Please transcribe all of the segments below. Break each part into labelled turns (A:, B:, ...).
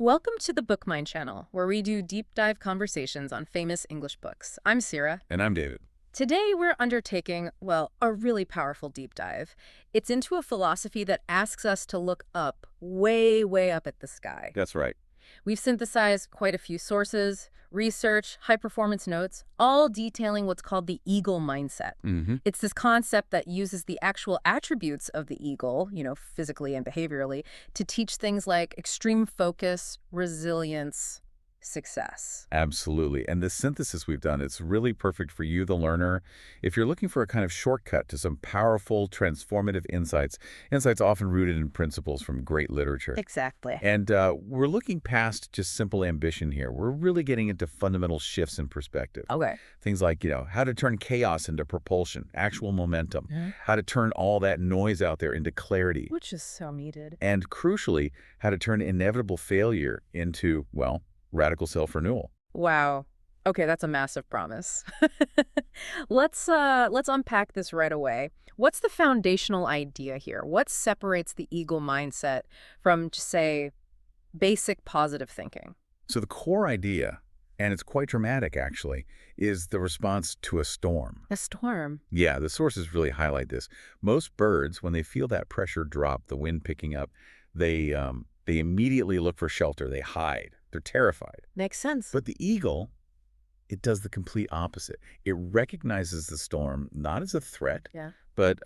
A: Welcome to the Book Mind channel, where we do deep dive conversations on famous English books. I'm Sierra.
B: And I'm David.
A: Today we're undertaking, well, a really powerful deep dive. It's into a philosophy that asks us to look up, way, way up at the sky.
B: That's right.
A: We've synthesized quite a few sources, research, high-performance notes, all detailing what's called the eagle mindset. It's this concept that uses the actual attributes of the eagle, physically and behaviorally, to teach things like extreme focus, resilience, success.
B: Absolutely. And the synthesis we've done, it's really perfect for you, the learner. If you're looking for a kind of shortcut to some powerful, transformative insights often rooted in principles from great literature.
A: Exactly.
B: And we're looking past just simple ambition here. We're really getting into fundamental shifts in perspective.
A: Okay.
B: Things like, how to turn chaos into propulsion, actual momentum, how to turn all that noise out there into clarity.
A: Which is so needed.
B: And crucially, how to turn inevitable failure into, well, radical self-renewal.
A: Wow. Okay, that's a massive promise. Let's unpack this right away. What's the foundational idea here? What separates the eagle mindset from, just say, basic positive thinking?
B: So the core idea, and it's quite dramatic actually, is the response to a storm.
A: A storm?
B: Yeah, the sources really highlight this. Most birds, when they feel that pressure drop, the wind picking up, they immediately look for shelter. They hide. They're terrified.
A: Makes sense.
B: But the eagle, it does the complete opposite. It recognizes the storm not as a threat, but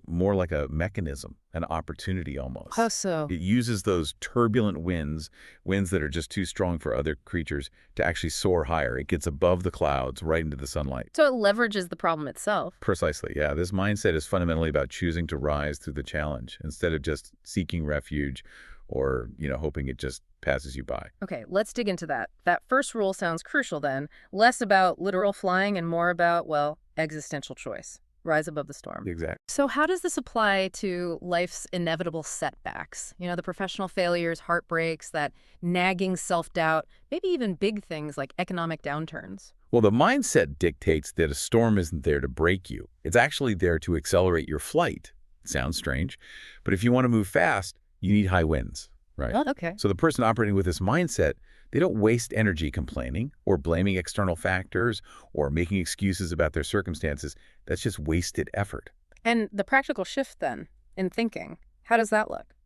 B: more like a mechanism, an opportunity almost.
A: How so?
B: It uses those turbulent winds that are just too strong for other creatures, to actually soar higher. It gets above the clouds, right into the sunlight.
A: So it leverages the problem itself.
B: Precisely, yeah. This mindset is fundamentally about choosing to rise through the challenge instead of just seeking refuge or, hoping it just passes you by.
A: Okay, let's dig into that. That first rule sounds crucial then. Less about literal flying and more about, well, existential choice. Rise above the storm.
B: Exactly.
A: So how does this apply to life's inevitable setbacks? The professional failures, heartbreaks, that nagging self-doubt, maybe even big things like economic downturns.
B: Well, the mindset dictates that a storm isn't there to break you. It's actually there to accelerate your flight. It sounds strange, but if you want to move fast, you need high winds, right?
A: Oh, okay.
B: So the person operating with this mindset, they don't waste energy complaining or blaming external factors or making excuses about their circumstances. That's just wasted effort.
A: And the practical shift then in thinking, how does that look?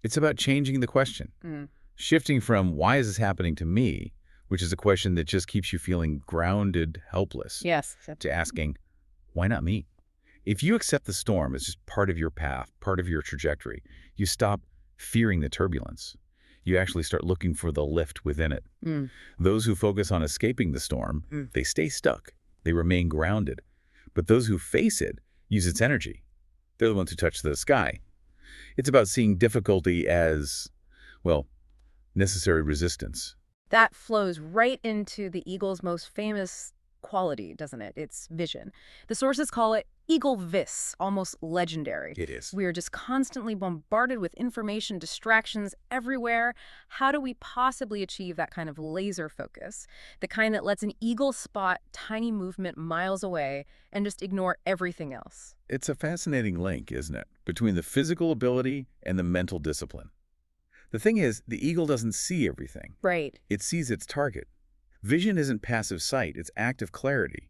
B: It's about changing the question. Shifting from why is this happening to me, which is a question that just keeps you feeling grounded, helpless,
A: Yes.
B: to asking, why not me? If you accept the storm as just part of your path, part of your trajectory, you stop fearing the turbulence. You actually start looking for the lift within it. Those who focus on escaping the storm, they stay stuck. They remain grounded. But those who face it use its energy. They're the ones who touch the sky. It's about seeing difficulty as, well, necessary resistance.
A: That flows right into the eagle's most famous quality, doesn't it? It's vision. The sources call it eagle vis, almost legendary.
B: It is.
A: We are just constantly bombarded with information, distractions everywhere. How do we possibly achieve that kind of laser focus? The kind that lets an eagle spot tiny movement miles away and just ignore everything else.
B: It's a fascinating link, isn't it, between the physical ability and the mental discipline. The thing is, the eagle doesn't see everything.
A: Right.
B: It sees its target. Vision isn't passive sight, it's active clarity.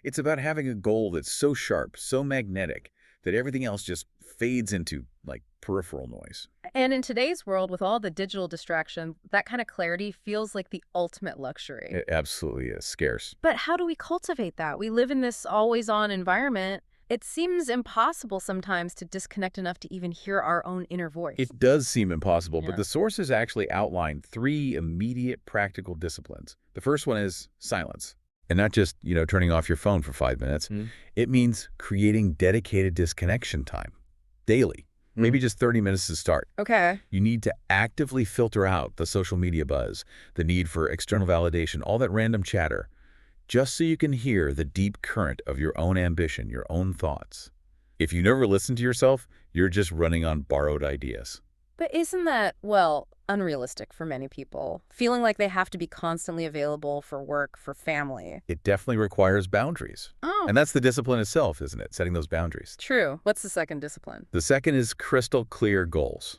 B: It's about having a goal that's so sharp, so magnetic, that everything else just fades into, like, peripheral noise.
A: And in today's world, with all the digital distraction, that kind of clarity feels like the ultimate luxury.
B: It absolutely is scarce.
A: But how do we cultivate that? We live in this always-on environment. It seems impossible sometimes to disconnect enough to even hear our own inner voice.
B: It does seem impossible, but the sources actually outline 3 immediate practical disciplines. The first one is silence. And not just, turning off your phone for 5 minutes. It means creating dedicated disconnection time daily. Maybe just 30 minutes to start.
A: Okay.
B: You need to actively filter out the social media buzz, the need for external validation, all that random chatter, just so you can hear the deep current of your own ambition, your own thoughts. If you never listen to yourself, you're just running on borrowed ideas.
A: But isn't that, well, unrealistic for many people? Feeling like they have to be constantly available for work, for family.
B: It definitely requires boundaries.
A: Oh.
B: And that's the discipline itself, isn't it? Setting those boundaries.
A: True. What's the second discipline?
B: The second is crystal clear goals.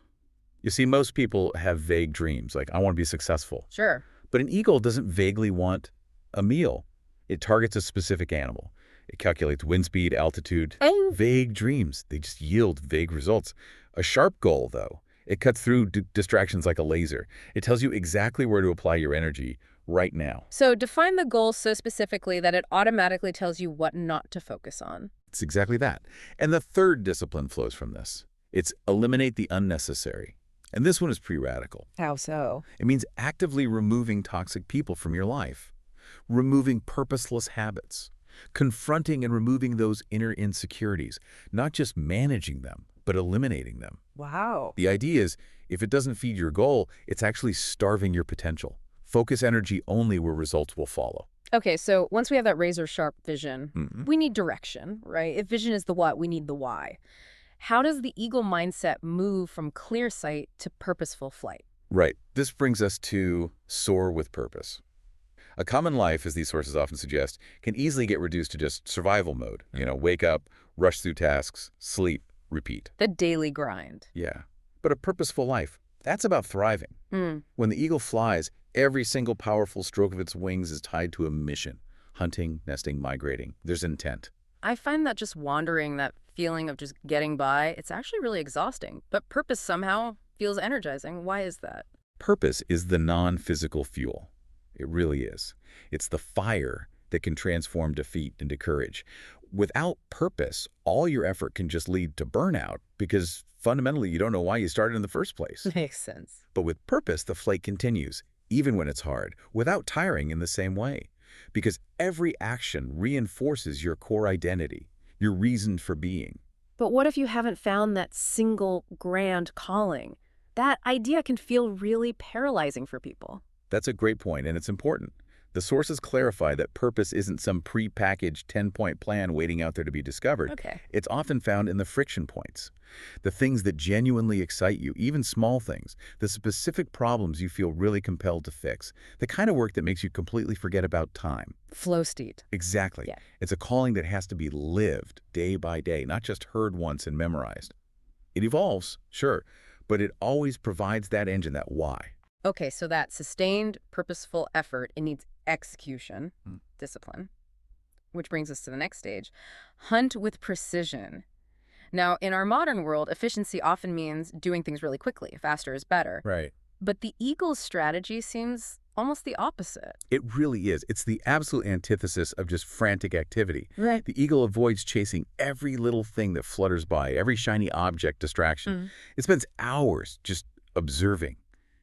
B: You see, most people have vague dreams, like, I want to be successful.
A: Sure.
B: But an eagle doesn't vaguely want a meal. It targets a specific animal. It calculates wind speed, altitude.
A: Oh.
B: Vague dreams, they just yield vague results. A sharp goal, though, it cuts through distractions like a laser. It tells you exactly where to apply your energy right now.
A: So define the goal so specifically that it automatically tells you what not to focus on.
B: It's exactly that. And the third discipline flows from this. It's eliminate the unnecessary. And this one is pretty radical.
A: How so?
B: It means actively removing toxic people from your life, removing purposeless habits, confronting and removing those inner insecurities, not just managing them, but eliminating them.
A: Wow.
B: The idea is, if it doesn't feed your goal, it's actually starving your potential. Focus energy only where results will follow.
A: Okay, so once we have that razor-sharp vision, we need direction, right? If vision is the what, we need the why. How does the eagle mindset move from clear sight to purposeful flight?
B: Right. This brings us to soar with purpose. A common life, as these sources often suggest, can easily get reduced to just survival mode. Wake up, rush through tasks, sleep, repeat.
A: The daily grind.
B: Yeah. But a purposeful life, that's about thriving. When the eagle flies, every single powerful stroke of its wings is tied to a mission. Hunting, nesting, migrating. There's intent.
A: I find that just wandering, that feeling of just getting by, it's actually really exhausting. But purpose somehow feels energizing. Why is that?
B: Purpose is the non-physical fuel. It really is. It's the fire that can transform defeat into courage. Without purpose, all your effort can just lead to burnout because fundamentally you don't know why you started in the first place.
A: Makes sense.
B: But with purpose, the flight continues, even when it's hard, without tiring in the same way. Because every action reinforces your core identity, your reason for being.
A: But what if you haven't found that single grand calling? That idea can feel really paralyzing for people.
B: That's a great point, and it's important. The sources clarify that purpose isn't some pre-packaged 10-point plan waiting out there to be discovered.
A: Okay.
B: It's often found in the friction points, the things that genuinely excite you, even small things, the specific problems you feel really compelled to fix, the kind of work that makes you completely forget about time.
A: Flow state.
B: Exactly.
A: Yeah.
B: It's a calling that has to be lived day by day, not just heard once and memorized. It evolves, sure, but it always provides that engine, that why.
A: Okay, so that sustained, purposeful effort, it needs execution, discipline, which brings us to the next stage. Hunt with precision. Now, in our modern world, efficiency often means doing things really quickly. Faster is better.
B: Right.
A: But the eagle's strategy seems almost the opposite.
B: It really is. It's the absolute antithesis of just frantic activity.
A: Right.
B: The eagle avoids chasing every little thing that flutters by, every shiny object distraction. It spends hours just observing,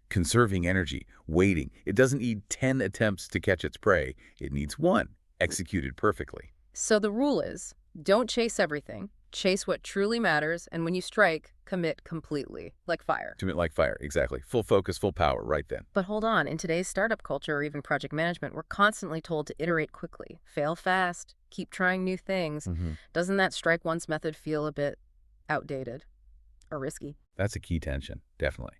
B: conserving energy, waiting. It doesn't need 10 attempts to catch its prey. It needs one, executed perfectly.
A: So the rule is, don't chase everything. Chase what truly matters, and when you strike, commit completely, like fire.
B: Commit like fire, exactly. Full focus, full power, right then.
A: But hold on, in today's startup culture or even project management, we're constantly told to iterate quickly, fail fast, keep trying new things. Doesn't that strike once method feel a bit outdated or risky?
B: That's a key tension, definitely.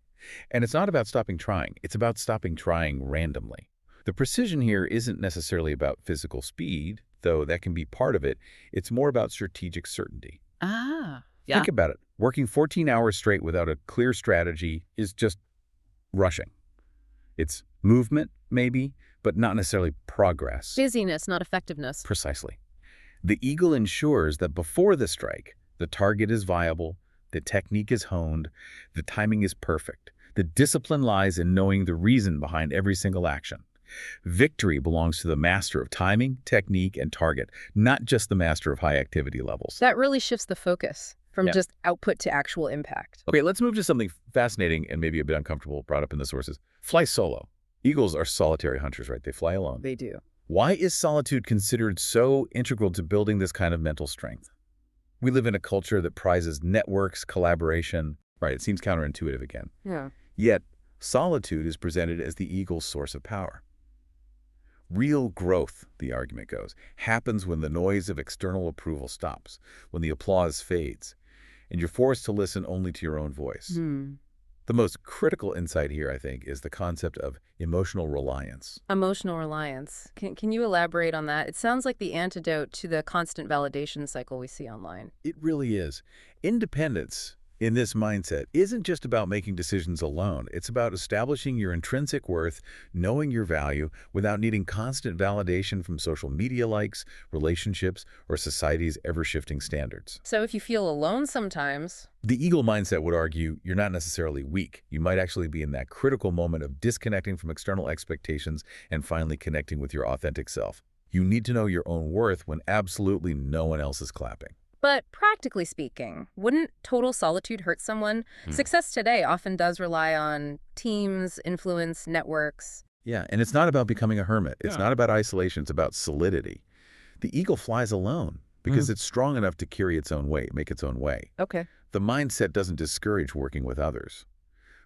B: And it's not about stopping trying. It's about stopping trying randomly. The precision here isn't necessarily about physical speed, though that can be part of it. It's more about strategic certainty.
A: Yeah.
B: Think about it. Working 14 hours straight without a clear strategy is just rushing. It's movement, maybe, but not necessarily progress.
A: Busyness, not effectiveness.
B: Precisely. The eagle ensures that before the strike, the target is viable, the technique is honed, the timing is perfect. The discipline lies in knowing the reason behind every single action. Victory belongs to the master of timing, technique, and target, not just the master of high activity levels.
A: That really shifts the focus from just output to actual impact.
B: Okay, let's move to something fascinating and maybe a bit uncomfortable brought up in the sources. Fly solo. Eagles are solitary hunters, right? They fly alone.
A: They do.
B: Why is solitude considered so integral to building this kind of mental strength? We live in a culture that prizes networks, collaboration. Right, it seems counterintuitive again.
A: Yeah.
B: Yet, solitude is presented as the eagle's source of power. Real growth, the argument goes, happens when the noise of external approval stops, when the applause fades, and you're forced to listen only to your own voice. The most critical insight here, I think, is the concept of emotional reliance.
A: Emotional reliance. Can you elaborate on that? It sounds like the antidote to the constant validation cycle we see online.
B: It really is. Independence in this mindset isn't just about making decisions alone. It's about establishing your intrinsic worth, knowing your value without needing constant validation from social media likes, relationships, or society's ever-shifting standards.
A: So if you feel alone sometimes,
B: The eagle mindset would argue you're not necessarily weak. You might actually be in that critical moment of disconnecting from external expectations and finally connecting with your authentic self. You need to know your own worth when absolutely no one else is clapping.
A: but practically speaking, wouldn't total solitude hurt someone? Success today often does rely on teams, influence, networks.
B: Yeah, and it's not about becoming a hermit. It's not about isolation. It's about solidity. The eagle flies alone because it's strong enough to carry its own weight, make its own way.
A: Okay.
B: The mindset doesn't discourage working with others,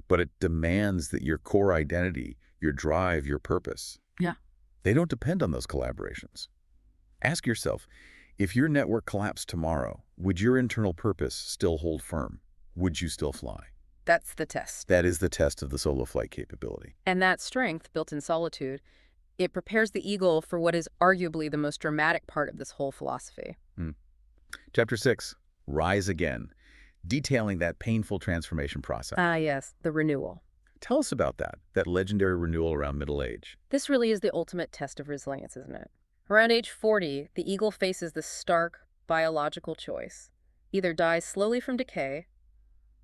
B: but it demands that your core identity, your drive, your purpose,
A: Yeah.
B: they don't depend on those collaborations. Ask yourself, if your network collapsed tomorrow, would your internal purpose still hold firm? Would you still fly?
A: That's the test.
B: That is the test of the solo flight capability.
A: And that strength, built in solitude, it prepares the eagle for what is arguably the most dramatic part of this whole philosophy.
B: Chapter 6, Rise Again, detailing that painful transformation process.
A: Ah, yes, the renewal.
B: Tell us about that legendary renewal around middle age.
A: This really is the ultimate test of resilience, isn't it? Around age 40, the eagle faces the stark biological choice. Either die slowly from decay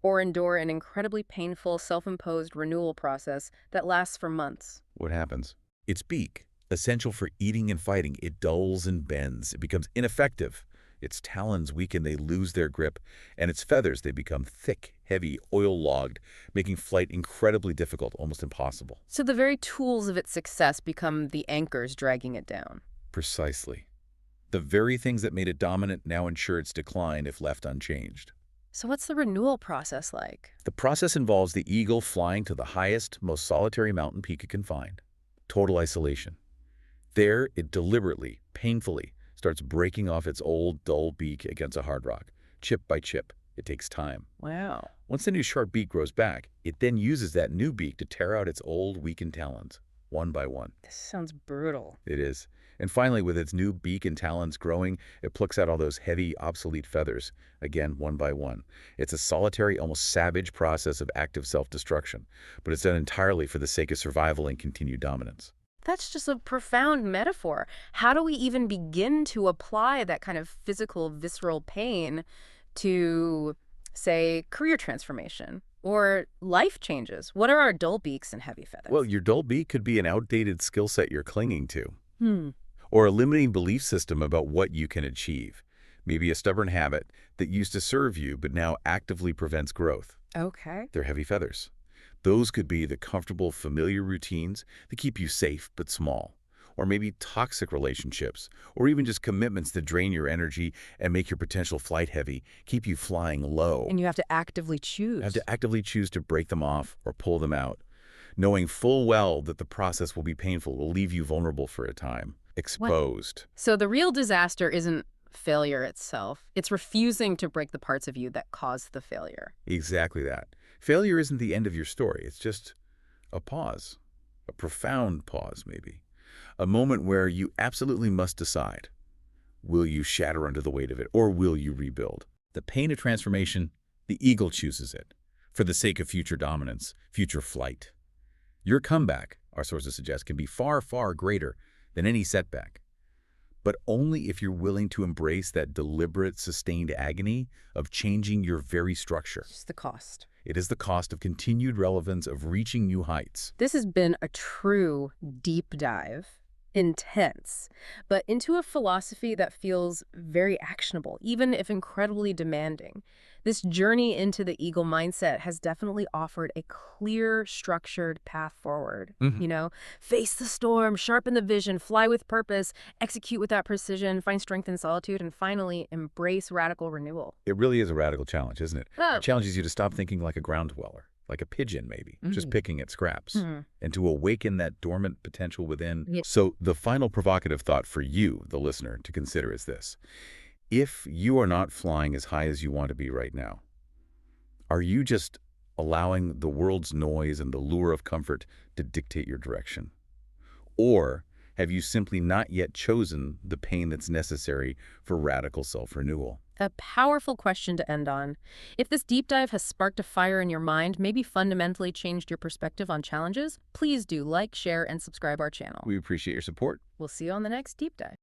A: or endure an incredibly painful self-imposed renewal process that lasts for months.
B: What happens? Its beak, essential for eating and fighting, it dulls and bends. It becomes ineffective. Its talons weaken, they lose their grip, and its feathers, they become thick, heavy, oil-logged, making flight incredibly difficult, almost impossible.
A: So the very tools of its success become the anchors dragging it down.
B: Precisely. The very things that made it dominant now ensure its decline if left unchanged.
A: So what's the renewal process like?
B: The process involves the eagle flying to the highest, most solitary mountain peak it can find. Total isolation. There, it deliberately, painfully, starts breaking off its old, dull beak against a hard rock. Chip by chip. It takes time.
A: Wow.
B: Once the new sharp beak grows back, it then uses that new beak to tear out its old, weakened talons, one by one.
A: This sounds brutal.
B: It is. And finally, with its new beak and talons growing, it plucks out all those heavy, obsolete feathers, again, one by one. It's a solitary, almost savage process of active self-destruction, but it's done entirely for the sake of survival and continued dominance.
A: That's just a profound metaphor. How do we even begin to apply that kind of physical, visceral pain to, say, career transformation or life changes? What are our dull beaks and heavy feathers?
B: Well, your dull beak could be an outdated skill set you're clinging to. Or a limiting belief system about what you can achieve. Maybe a stubborn habit that used to serve you but now actively prevents growth.
A: Okay.
B: They're heavy feathers. Those could be the comfortable, familiar routines that keep you safe but small. Or maybe toxic relationships, or even just commitments that drain your energy and make your potential flight heavy, keep you flying low.
A: And you have to actively choose.
B: You have to actively choose to break them off or pull them out, knowing full well that the process will be painful, will leave you vulnerable for a time, exposed.
A: So the real disaster isn't failure itself. It's refusing to break the parts of you that caused the failure.
B: Exactly that. Failure isn't the end of your story. It's just a pause, a profound pause maybe, a moment where you absolutely must decide. Will you shatter under the weight of it, or will you rebuild? The pain of transformation, the eagle chooses it, for the sake of future dominance, future flight. Your comeback, our sources suggest, can be far, far greater than any setback, but only if you're willing to embrace that deliberate, sustained agony of changing your very structure.
A: It's the cost.
B: It is the cost of continued relevance, of reaching new heights.
A: This has been a true deep dive, intense, but into a philosophy that feels very actionable, even if incredibly demanding. This journey into the eagle mindset has definitely offered a clear, structured path forward. You know, face the storm, sharpen the vision, fly with purpose, execute with that precision, find strength in solitude, and finally embrace radical renewal.
B: It really is a radical challenge, isn't it?
A: Oh.
B: It challenges you to stop thinking like a ground dweller, like a pigeon maybe, just picking at scraps, and to awaken that dormant potential within.
A: Yeah.
B: So the final provocative thought for you, the listener, to consider is this. If you are not flying as high as you want to be right now, are you just allowing the world's noise and the lure of comfort to dictate your direction? Or have you simply not yet chosen the pain that's necessary for radical self-renewal?
A: A powerful question to end on. If this deep dive has sparked a fire in your mind, maybe fundamentally changed your perspective on challenges, please do like, share, and subscribe our channel.
B: We appreciate your support.
A: We'll see you on the next deep dive.